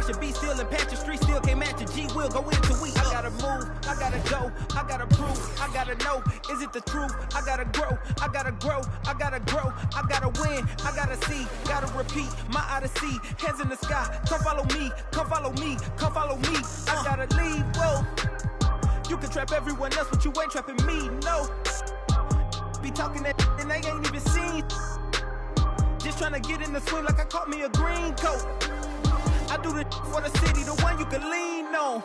should be still in patch the street, still can't match a G. We'll go into week. I gotta move, I gotta go, I gotta prove, I gotta know, is it the truth? I gotta grow, I gotta grow, I gotta grow, I gotta win, I gotta see, gotta repeat, my odyssey, hands in the sky, come follow me, come follow me, come follow me, I gotta leave, whoa. You can trap everyone else, but you ain't trapping me, no. Be talking that and they ain't even seen. Just trying to get in the swing like I caught me a green coat. I do this for the city, the one you can lean on.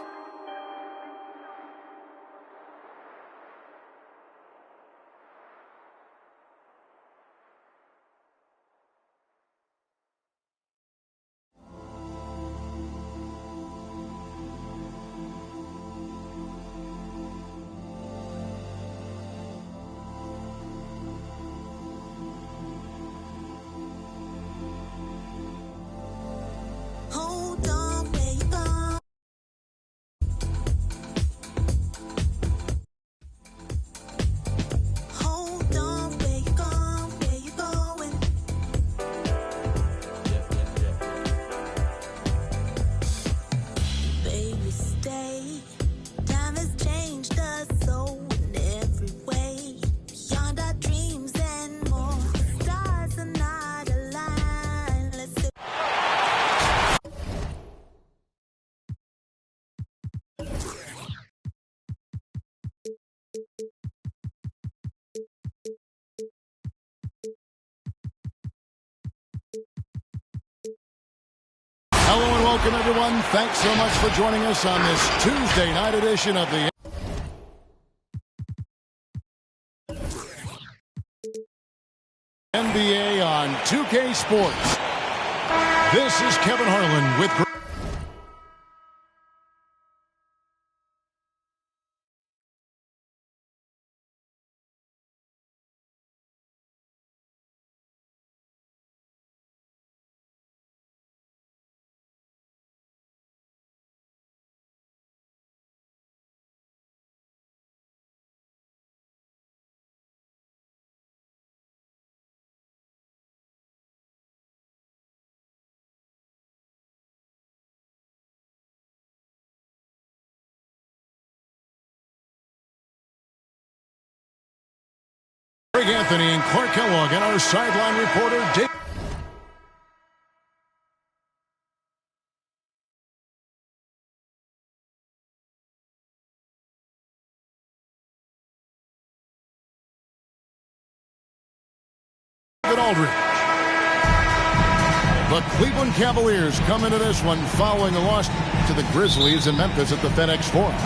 Hello and welcome, everyone. Thanks so much for joining us on this Tuesday night edition of the NBA on 2K Sports. This is Kevin Harlan with Greg Anthony and Clark Kellogg and our sideline reporter, Dave. Aldridge. The Cleveland Cavaliers come into this one following a loss to the Grizzlies in Memphis at the FedEx Forum.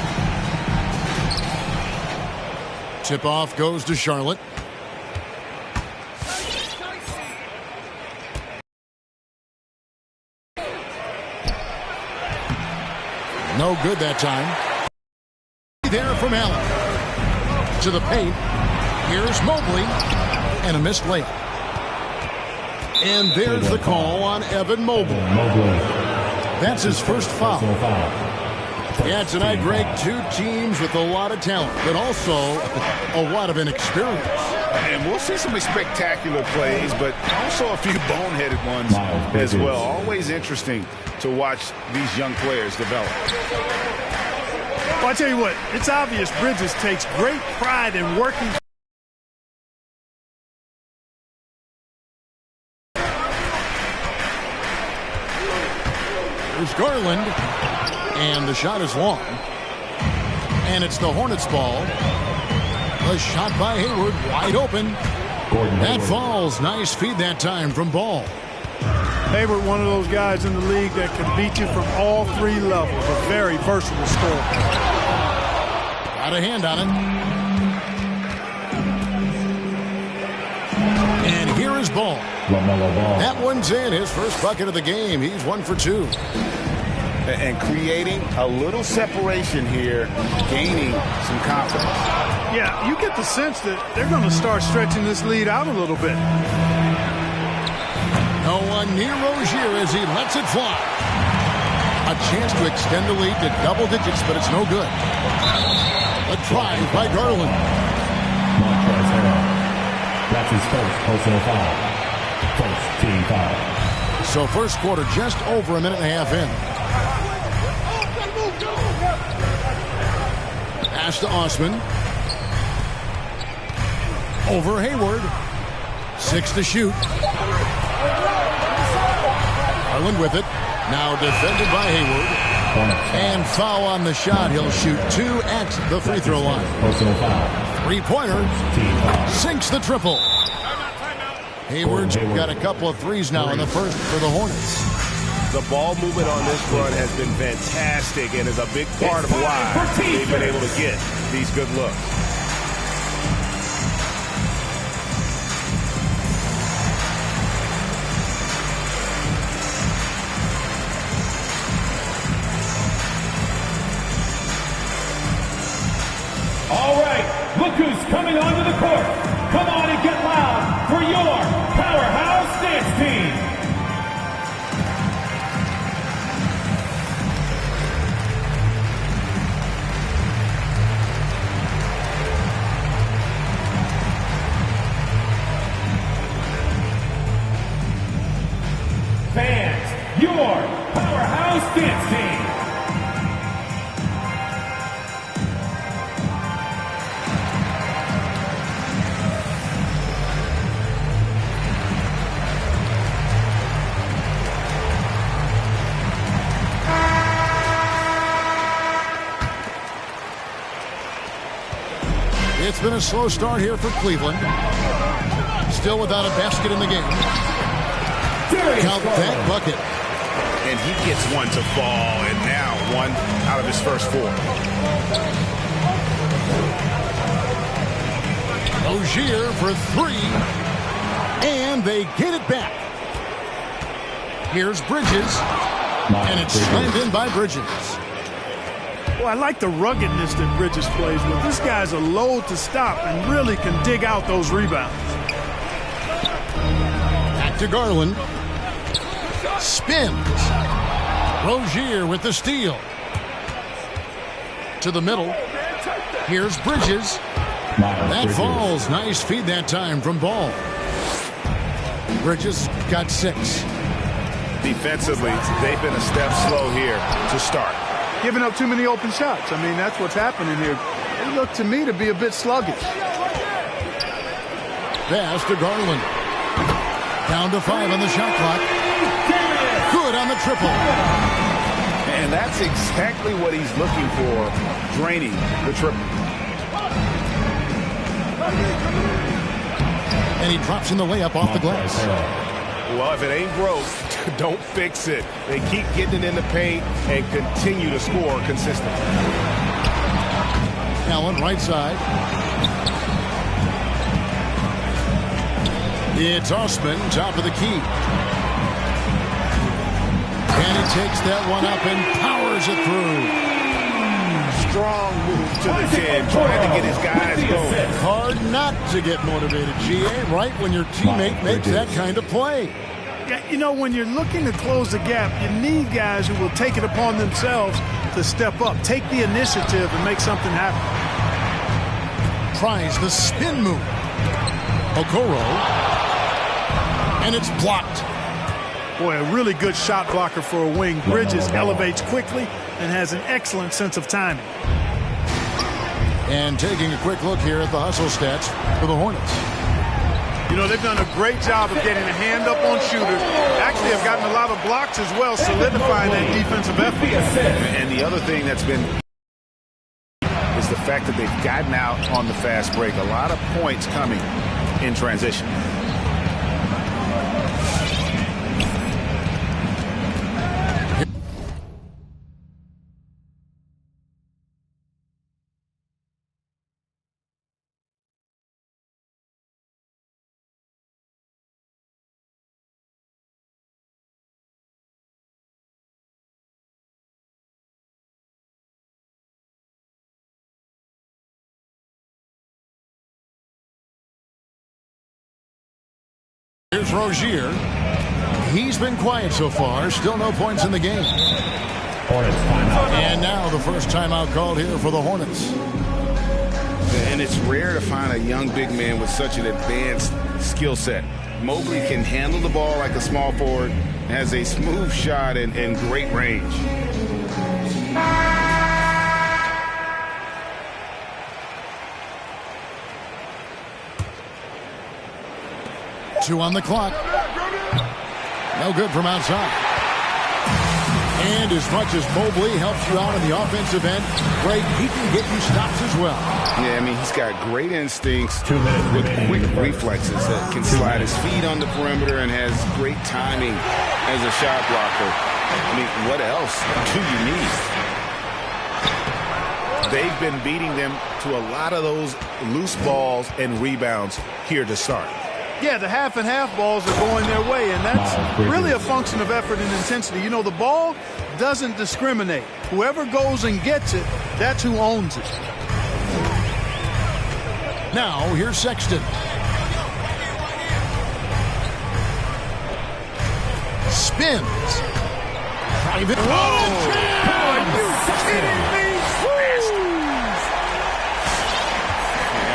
Tip-off goes to Charlotte. No good that time. There from Allen. To the paint. Here's Mobley. And a missed layup. And there's the call on Evan Mobley. That's his first foul. Yeah, tonight, Greg, two teams with a lot of talent, but also a lot of inexperience. And we'll see some spectacular plays, but also a few boneheaded ones as well. Always interesting to watch these young players develop. Well, I tell you what, it's obvious Bridges takes great pride in working. There's Garland, and the shot is long. And it's the Hornets' ball. A shot by Hayward, wide open. That falls. Nice feed that time from Ball. Hayward, one of those guys in the league that can beat you from all three levels. A very versatile scorer. Got a hand on it. And here is Ball. That one's in. His first bucket of the game. He's 1 for 2. And creating a little separation here, gaining some confidence. Yeah, you get the sense that they're going to start stretching this lead out a little bit. No one near Rozier as he lets it fly. A chance to extend the lead to double digits, but it's no good. A drive by Garland. That's his first personal foul. First team foul. So first quarter just over a minute and a half in. Pass to Osman. Over Hayward. 6 to shoot. Garland with it. Now defended by Hayward. And foul on the shot. He'll shoot 2 at the free throw line. Personal foul. Three-pointer. Sinks the triple. Hayward's got a couple of threes now in the first for the Hornets. The ball movement on this run has been fantastic and is a big part of why they've been able to get these good looks. All right, look who's coming onto the court. Come on and get loud for your powerhouse dance team. Fans, your powerhouse dance team. It's been a slow start here for Cleveland. Still without a basket in the game. Count that bucket. And he gets one to fall, and now one out of his first 4. Rozier for 3. And they get it back. Here's Bridges. And it's slammed in by Bridges. Well, I like the ruggedness that Bridges plays with. This guy's a load to stop and really can dig out those rebounds. Back to Garland. Spins. Rozier with the steal. To the middle. Here's Bridges. That falls. Nice feed that time from Ball. Bridges got 6. Defensively, they've been a step slow here to start. Giving up too many open shots. I mean, that's what's happening here. They look to me to be a bit sluggish. Pass to Garland. Down to 5 on the shot clock. Good on the triple. And that's exactly what he's looking for, draining the triple. And he drops in the layup off the glass. Well, if it ain't broke, don't fix it. They keep getting it in the paint and continue to score consistently. Allen, right side. It's Osman, top of the key. And he takes that one up and powers it through. Strong move to the 10, trying to get his guys going. Hard not to get motivated, GA, right when your teammate makes that kind of play. Yeah, you know, when you're looking to close the gap, you need guys who will take it upon themselves to step up, take the initiative and make something happen. Tries the spin move. Okoro. And it's blocked. Boy, a really good shot blocker for a wing. Bridges elevates quickly and has an excellent sense of timing. And taking a quick look here at the hustle stats for the Hornets. You know, they've done a great job of getting a hand up on shooters. Actually, have gotten a lot of blocks as well, solidifying that defensive effort. And the other thing that's been is the fact that they've gotten out on the fast break. A lot of points coming in transition. Here's Rozier. He's been quiet so far. Still no points in the game. Hornets timeout. And now the first timeout called here for the Hornets. And it's rare to find a young big man with such an advanced skill set. Mobley can handle the ball like a small forward, has a smooth shot and great range. 2 on the clock. No good from outside. And as much as Mobley helps you out on the offensive end, Greg, he can get you stops as well. Yeah, I mean, he's got great instincts with quick reflexes that can slide his feet on the perimeter and has great timing as a shot blocker. I mean, what else do you need? They've been beating them to a lot of those loose balls and rebounds here to start. Yeah, the half-and-half balls are going their way, and that's really a function of effort and intensity. You know, the ball doesn't discriminate. Whoever goes and gets it, that's who owns it. Now, here's Sexton. Spins. Private. Are you kidding me?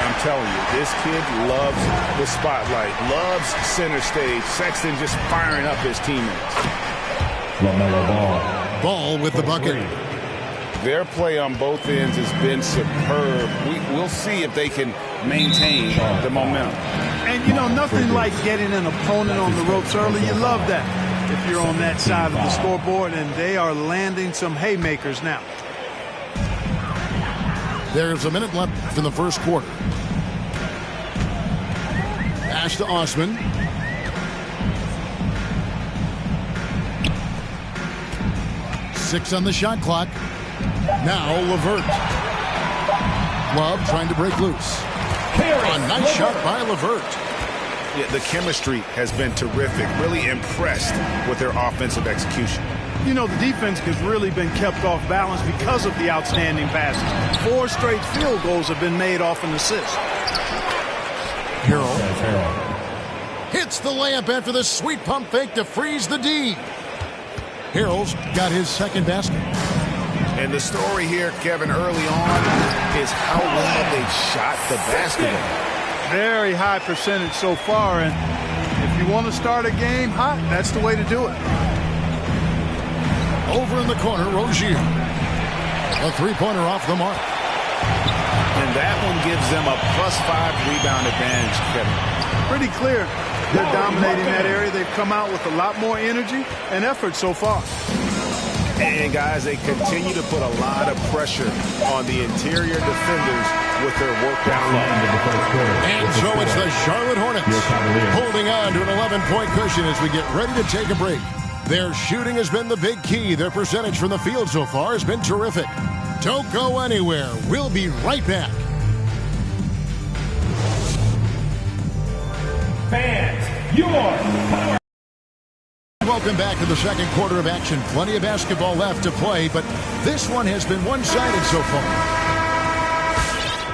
I'm telling you, this kid loves the spotlight, loves center stage. Sexton just firing up his teammates. Ball with the bucket. Their play on both ends has been superb. We'll see if they can maintain the momentum. And, you know, nothing like getting an opponent on the ropes early. You love that if you're on that side of the scoreboard, and they are landing some haymakers now. There's a minute left in the first quarter. Pass to Osman. Six on the shot clock. Now LeVert. Love trying to break loose. A nice shot by LeVert. Yeah, the chemistry has been terrific. Really impressed with their offensive execution. You know, the defense has really been kept off balance because of the outstanding passes. 4 straight field goals have been made off an assist. Harrell hits the layup after the sweet pump fake to freeze the D. Harrell's got his second basket. And the story here, Kevin, early on is how well they shot the basketball. Very high percentage so far, and if you want to start a game hot, that's the way to do it. Over in the corner, Rozier. A three-pointer off the mark. And that one gives them a +5 rebound advantage, Kevin. Pretty clear. They're dominating that area. They've come out with a lot more energy and effort so far. And, guys, they continue to put a lot of pressure on the interior defenders with their work down low. And so it's the Charlotte Hornets holding on to an 11-point cushion as we get ready to take a break. Their shooting has been the big key. Their percentage from the field so far has been terrific. Don't go anywhere. We'll be right back. Fans, your power. Welcome back to the second quarter of action. Plenty of basketball left to play, but this one has been one-sided so far.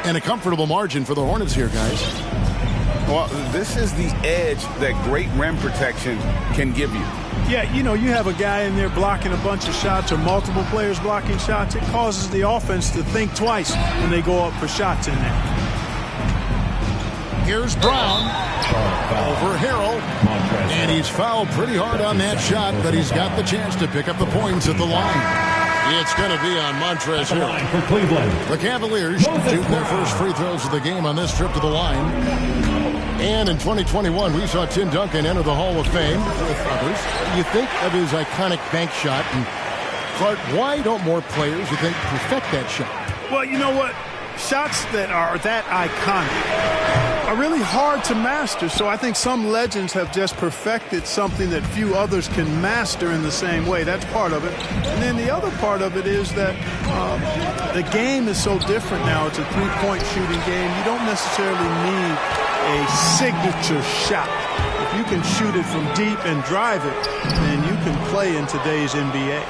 And a comfortable margin for the Hornets here, guys. Well, this is the edge that great rim protection can give you. Yeah, you know, you have a guy in there blocking a bunch of shots or multiple players blocking shots. It causes the offense to think twice when they go up for shots in there. Here's Brown over Harrell. And he's fouled pretty hard on that shot, but he's got the chance to pick up the points at the line. It's going to be on Montrezl Harrell. For Cleveland. The Cavaliers shoot their first free throws of the game on this trip to the line. And in 2021, we saw Tim Duncan enter the Hall of Fame with others. You think of his iconic bank shot, and Clark, why don't more players, you think, perfect that shot? Well, you know what? Shots that are that iconic are really hard to master, so I think some legends have just perfected something that few others can master in the same way. That's part of it. And then the other part of it is that the game is so different now. It's a three-point shooting game. You don't necessarily need a signature shot. If you can shoot it from deep and drive it, then you can play in today's NBA.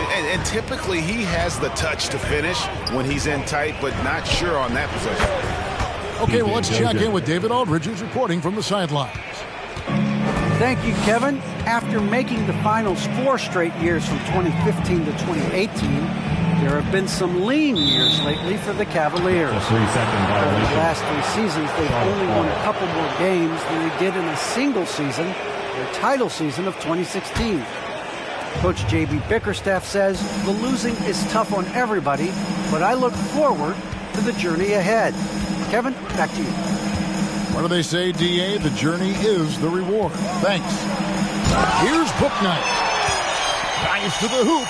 And typically he has the touch to finish when he's in tight, but not sure on that possession. Okay, well, let's check in with David Aldridge, who's reporting from the sidelines. Thank you, Kevin. After making the finals 4 straight years from 2015 to 2018, there have been some lean years lately for the Cavaliers. A 3-second Over the violation. last 3 seasons, they've only won a couple more games than they did in a single season, their title season of 2016. Coach J.B. Bickerstaff says the losing is tough on everybody, but I look forward to the journey ahead. Kevin, back to you. What do they say, DA? The journey is the reward. Thanks. Here's Bouknight. Dives to the hoop.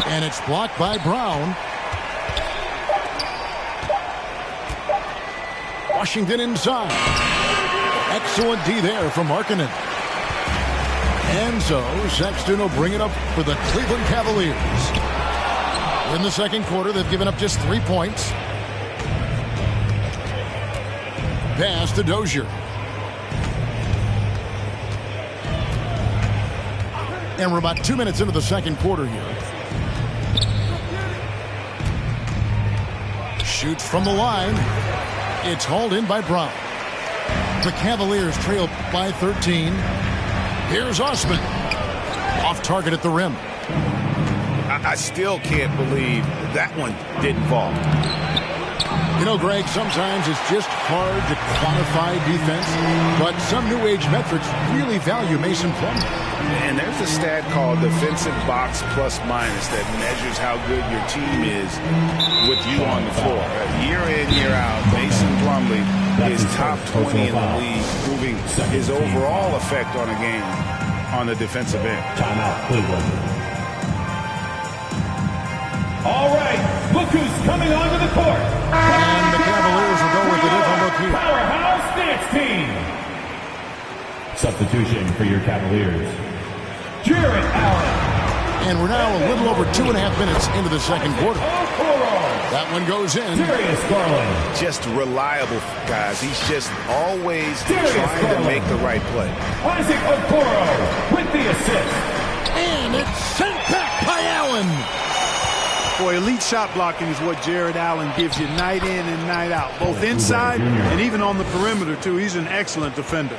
And it's blocked by Brown. Washington inside. Excellent D there from Markkanen. And so Sexton will bring it up for the Cleveland Cavaliers. In the second quarter, they've given up just 3 points. Pass to Dozier. And we're about 2 minutes into the second quarter here. Shoots from the line. It's hauled in by Brown. The Cavaliers trail by 13. Here's Osman. Off target at the rim. I still can't believe that one didn't fall. You know, Greg, sometimes it's just hard to quantify defense, but some new age metrics really value Mason Plumlee. And there's a stat called defensive box plus minus that measures how good your team is with you on the floor. Year in, year out, Mason Plumlee is top 20 in the league, proving his overall effect on a game on the defensive end. Timeout, Cleveland. All right, look who's coming onto the court. And the Cavaliers will go with a different look here. Powerhouse dance team. Substitution for your Cavaliers, Jarrett Allen. And we're now a little over 2.5 minutes into the second quarter. That one goes in. Darius Garland. Just reliable, guys. He's just always trying to make the right play. Isaac Okoro with the assist. And it's sent back by Allen. Boy, elite shot blocking is what Jarrett Allen gives you night in and night out, both inside and even on the perimeter, too. He's an excellent defender.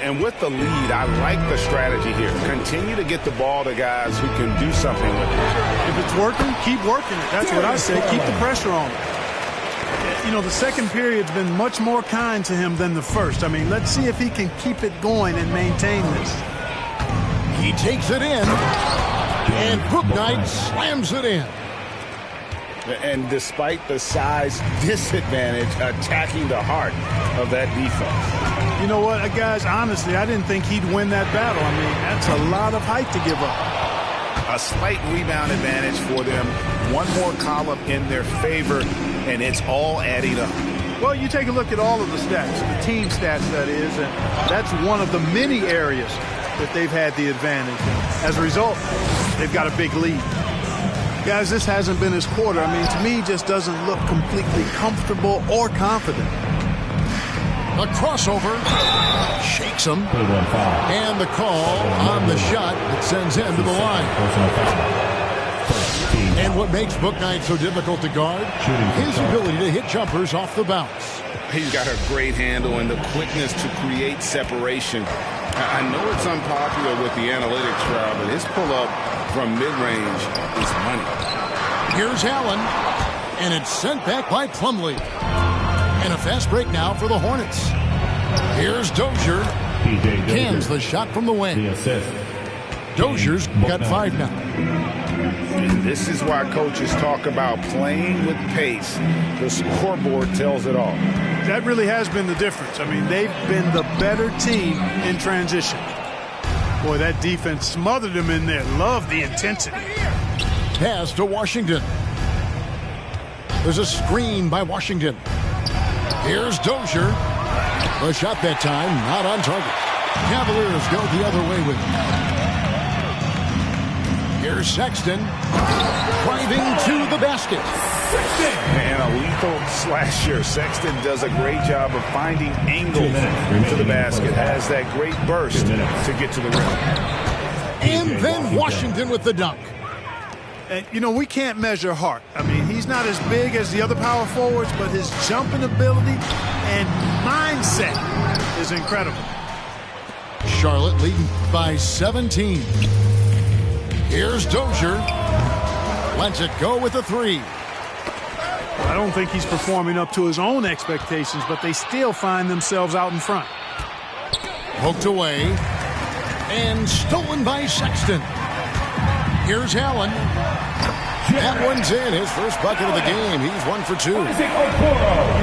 And with the lead, I like the strategy here. Continue to get the ball to guys who can do something with it. If it's working, keep working it. That's what I say. Keep the pressure on him. You know, the second period's been much more kind to him than the first. I mean, let's see if he can keep it going and maintain this. He takes it in. And Bouknight slams it in. And despite the size disadvantage, attacking the heart of that defense. You know what, guys, honestly, I didn't think he'd win that battle. I mean, that's a lot of height to give up. A slight rebound advantage for them. One more column in their favor, and it's all adding up. Well, you take a look at all of the stats, the team stats, that is, and that's one of the many areas that they've had the advantage. As a result, they've got a big lead. Guys, this hasn't been his quarter. I mean, to me, he just doesn't look completely comfortable or confident. A crossover shakes him. And the call on the shot that sends him to the line. And what makes Bouknight so difficult to guard? His ability to hit jumpers off the bounce. He's got a great handle and the quickness to create separation. I know it's unpopular with the analytics crowd, but his pull-up from mid-range is money. Here's Allen, and it's sent back by Plumlee. And a fast break now for the Hornets. Here's Dozier. Cans the shot from the wing. Dozier's got 5 now. And this is why coaches talk about playing with pace. The scoreboard tells it all. That really has been the difference. I mean, they've been the better team in transition. Boy, that defense smothered him in there. Love the intensity. Pass to Washington. There's a screen by Washington. Here's Dozier. A shot that time, not on target. Cavaliers go the other way with it. Here's Sexton. Driving to the basket. And a lethal slasher. Sexton does a great job of finding angles to the basket. Has that great burst to get to the rim. And then Washington with the dunk. And, you know, we can't measure heart. I mean, he's not as big as the other power forwards, but his jumping ability and mindset is incredible. Charlotte leading by 17. Here's Dozier. Lets it go with a 3. I don't think he's performing up to his own expectations, but they still find themselves out in front. Poked away. And stolen by Sexton. Here's Allen. That one's in. His first bucket of the game. He's 1 for 2. You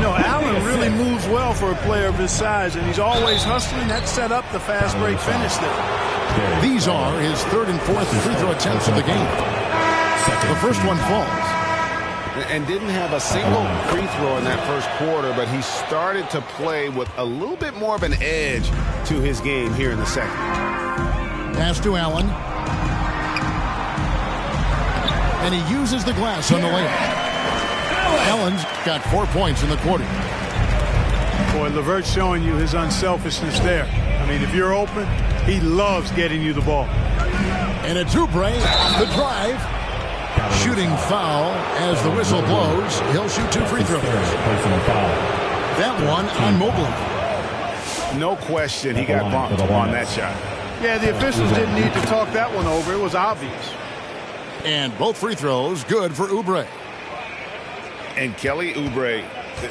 know, Allen really moves well for a player of his size, and he's always hustling. That set up the fast break finish there. These are his third and fourth free throw attempts of the game. The first one falls. And didn't have a single free throw in that first quarter, but he started to play with a little bit more of an edge to his game here in the second. Pass to Allen. And he uses the glass on the layup. Allen's got 4 points in the quarter. Boy, LeVert's showing you his unselfishness there. I mean, if you're open, he loves getting you the ball. And it's Oubre off the drive. Shooting foul as the whistle blows. He'll shoot 2 free throws. That one on Mobley. No question he got bumped on that shot. Yeah, the officials didn't need to talk that one over. It was obvious. And both free throws good for Oubre. And Kelly Oubre,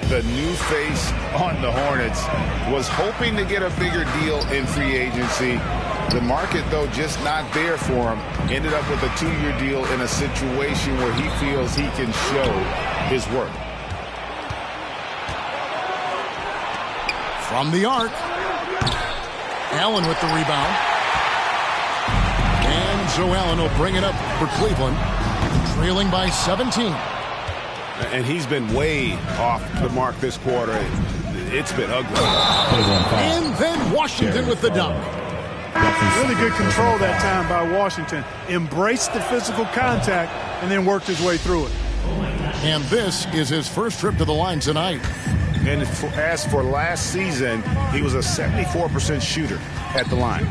the new face on the Hornets, was hoping to get a bigger deal in free agency. The market, though, just not there for him. Ended up with a 2-year deal in a situation where he feels he can show his work. From the arc. Allen with the rebound. And so Allen will bring it up for Cleveland, trailing by 17. And he's been way off the mark this quarter. It's been ugly. And then Washington with the dunk. Really good control that time by Washington. Embraced the physical contact and then worked his way through it. And this is his first trip to the line tonight. And as for last season, he was a 74% shooter at the line.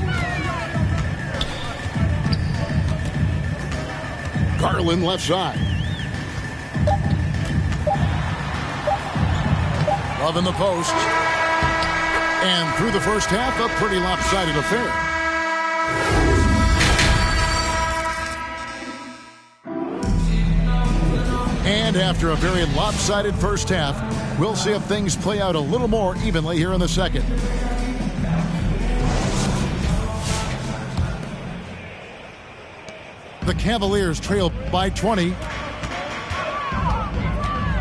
Garland left side. Love in the post. And through the first half, a pretty lopsided affair. And after a very lopsided first half, we'll see if things play out a little more evenly here in the second. The Cavaliers trail by 20.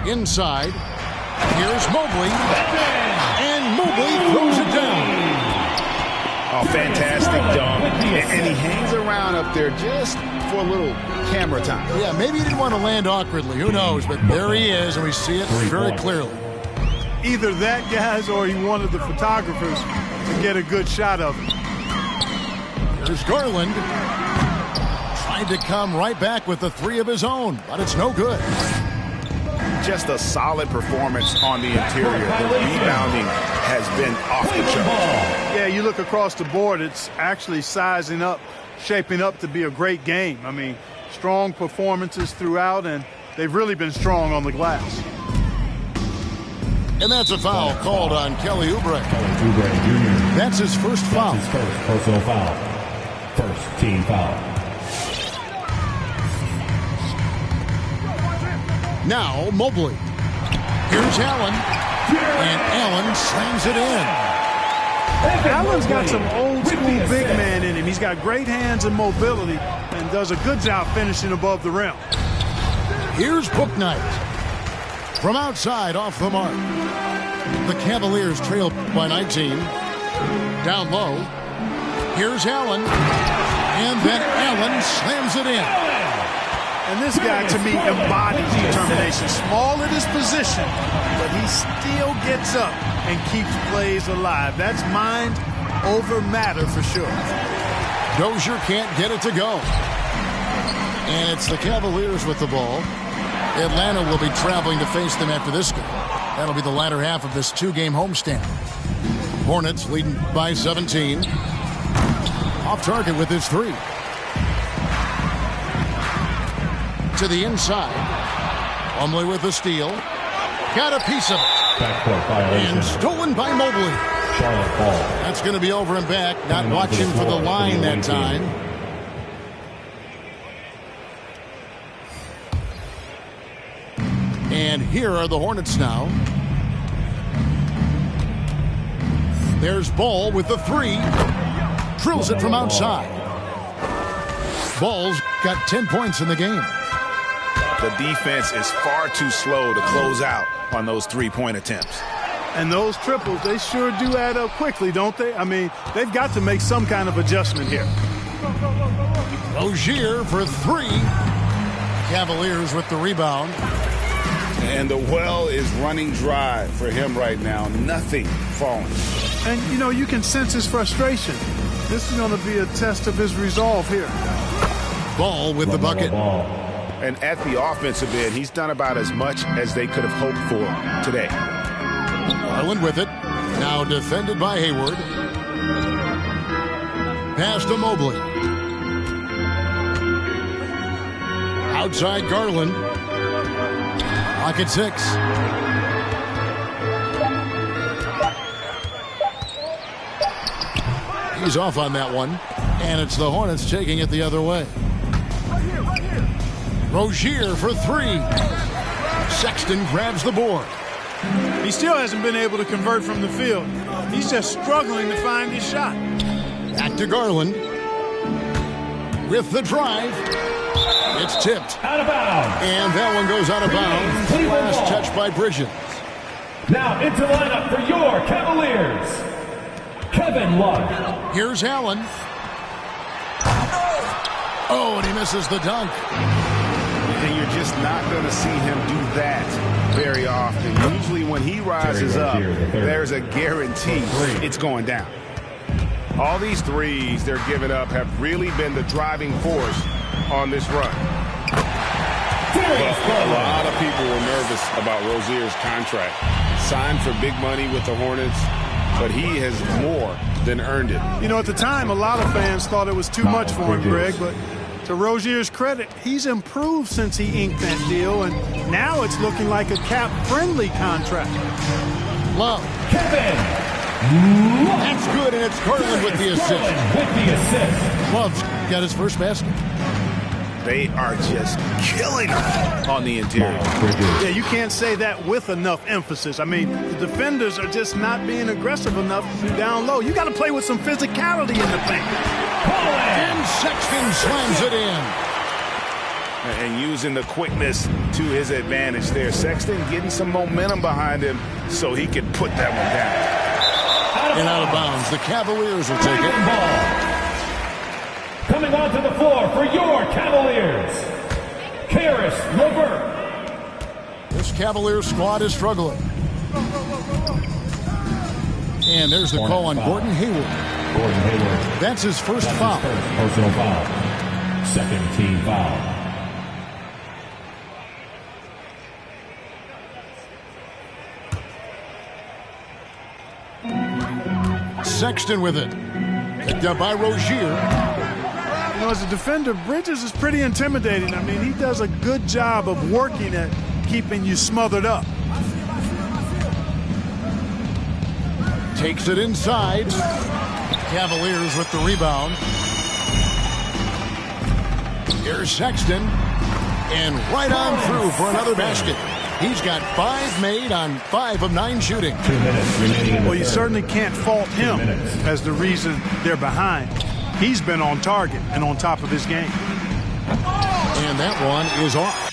Inside. Here's Mobley. And Mobley throws it down. Oh, fantastic dunk. And he hangs around up there just for a little camera time. Yeah, maybe he didn't want to land awkwardly. Who knows? But there he is, and we see it very clearly. Either that, guys, or he wanted the photographers to get a good shot of it. Here's Garland. Tried to come right back with the 3 of his own, but it's no good. Just a solid performance on the interior. The rebounding has been off the charts. Yeah, you look across the board, it's actually sizing up, shaping up to be a great game. I mean, strong performances throughout, and they've really been strong on the glass. And that's a foul called on Kelly Oubre. Oubre Jr. That's his first foul. That's his first personal foul. First team foul. Now Mobley. Here's Allen. And Allen slams it in. Allen's got some old-school big man in him. He's got great hands and mobility and does a good job finishing above the rim. Here's Bouknight. From outside, off the mark. The Cavaliers trail by 19. Down low. Here's Allen. And then Allen slams it in. And this guy, to me, embodies determination. Small in his position, but he still gets up and keeps plays alive. That's mind over matter for sure. Dozier can't get it to go. And it's the Cavaliers with the ball. Atlanta will be traveling to face them after this game. That'll be the latter half of this 2-game homestand. Hornets leading by 17. Off target with his 3. To the inside. Plumlee with the steal. Got a piece of it. Backcourt violation. And stolen by Mobley. Charlotte ball. That's going to be over and back. Not watching for the line that time. And here are the Hornets now. There's Ball with the 3. Drills it from outside. Ball's got 10 points in the game. The defense is far too slow to close out on those three-point attempts. And those triples, they sure do add up quickly, don't they? I mean, they've got to make some kind of adjustment here. Rozier for three. Cavaliers with the rebound. And the well is running dry for him right now. Nothing falling. And, you know, you can sense his frustration. This is going to be a test of his resolve here. Ball with the bucket. And at the offensive end, he's done about as much as they could have hoped for today. Garland with it. Now defended by Hayward. Pass to Mobley. Outside Garland. Clock at 6. He's off on that one. And it's the Hornets taking it the other way. Rozier for three. Sexton grabs the board. He still hasn't been able to convert from the field. He's just struggling to find his shot. Back to Garland. With the drive. It's tipped. Out of bounds. And that one goes out of bounds. The last touch by Bridges. Now into lineup for your Cavaliers, Kevin Love. Here's Allen. Oh, and he misses the dunk. And you're just not going to see him do that very often. Usually when he rises up, there's a guarantee it's going down. All these threes they're giving up have really been the driving force on this run. A lot of people were nervous about Rozier's contract. Signed for big money with the Hornets, but he has more than earned it. You know, at the time, a lot of fans thought it was too much for him, Greg, but to Rozier's credit, he's improved since he inked that deal, and now it's looking like a cap-friendly contract. Love. Kevin. That's good, and it's Garland with the assist. Love's got his first basket. They are just killing him on the interior. Yeah, you can't say that with enough emphasis. I mean, the defenders are just not being aggressive enough down low. You got to play with some physicality in the paint. And Sexton slams it in. And using the quickness to his advantage there. Sexton getting some momentum behind him so he can put that one down. And out of bounds. The Cavaliers will take it. Ball. Coming onto the floor for your Cavaliers, Karis LeVert. This Cavaliers squad is struggling. And there's the call on Gordon Hayward. That's his first foul. Personal foul. Second team foul. Sexton with it. Picked up by Rozier. You know, as a defender, Bridges is pretty intimidating. I mean, he does a good job of working at keeping you smothered up. Takes it inside. Cavaliers with the rebound. Here's Sexton. And right on through for another basket. He's got 5 made on 5 of 9 shooting. 2 minutes remaining in the Well, you third. certainly can't fault him as the reason they're behind. He's been on target and on top of his game. And that one is off.